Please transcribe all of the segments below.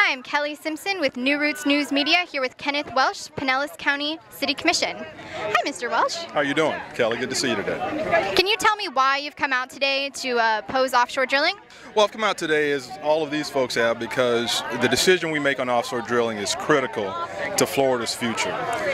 Hi, I'm Kelly Simpson with New Roots News Media, here with Kenneth Welsh, Pinellas County City Commission. Hi, Mr. Welsh. How are you doing, Kelly? Good to see you today. Can you tell me why you've come out today to oppose offshore drilling? Well, I've come out today, as all of these folks have, because the decision we make on offshore drilling is critical to Florida's future.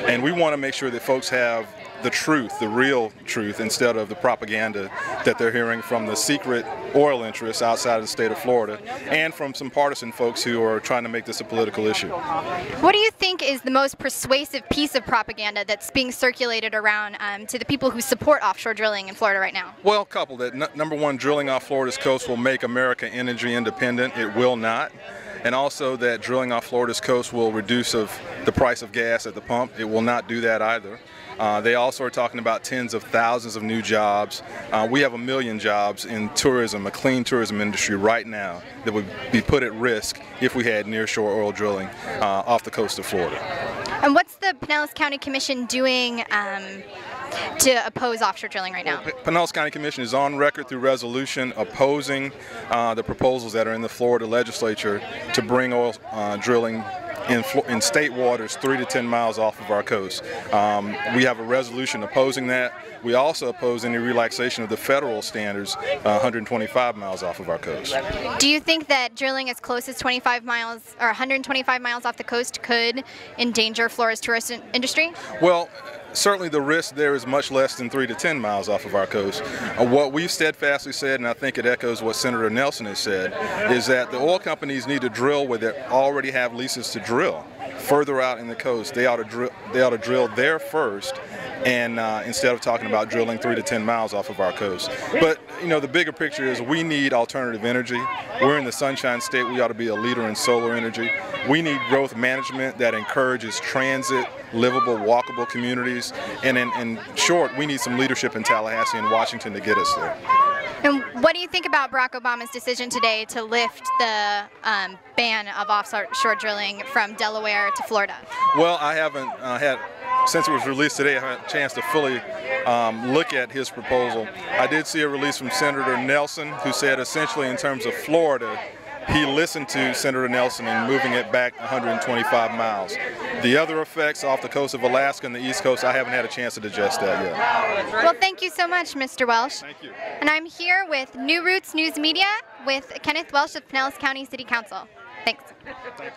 And we want to make sure that folks have the truth, the real truth, instead of the propaganda that they're hearing from the secret oil interests outside of the state of Florida and from some partisan folks who are trying to make this a political issue. What do you think is the most persuasive piece of propaganda that's being circulated around to the people who support offshore drilling in Florida right now? Well, a couple. That number one, drilling off Florida's coast will make America energy independent. It will not. And also that drilling off Florida's coast will reduce the price of gas at the pump. It will not do that either. They also are talking about tens of thousands of new jobs. We have 1 million jobs in tourism, a clean tourism industry right now that would be put at risk if we had nearshore oil drilling off the coast of Florida. And what's the Pinellas County Commission doing to oppose offshore drilling right now? Pinellas County Commission is on record through resolution opposing the proposals that are in the Florida legislature to bring oil drilling in state waters 3 to 10 miles off of our coast. We have a resolution opposing that. We also oppose any relaxation of the federal standards 125 miles off of our coast. Do you think that drilling as close as 25 miles or 125 miles off the coast could endanger Florida's tourist industry? Well, certainly the risk there is much less than 3 to 10 miles off of our coast. What we've steadfastly said, and I think it echoes what Senator Nelson has said, is that the oil companies need to drill where they already have leases to drill. Further out in the coast, they ought to drill there first, and instead of talking about drilling 3 to 10 miles off of our coast. But you know, the bigger picture is we need alternative energy. We're in the Sunshine State. We ought to be a leader in solar energy. We need growth management that encourages transit, livable, walkable communities. And in short, we need some leadership in Tallahassee and Washington to get us there. And what do you think about Barack Obama's decision today to lift the ban of offshore drilling from Delaware to Florida? Well, I haven't since it was released today, I haven't had a chance to fully look at his proposal. I did see a release from Senator Nelson, who said essentially in terms of Florida, he listened to Senator Nelson in moving it back 125 miles. The other effects off the coast of Alaska and the East Coast, I haven't had a chance to digest that yet. Well, thank you so much, Mr. Welsh. Thank you. And I'm here with New Roots News Media with Kenneth Welsh of Pinellas County City Council. Thanks. Thank you.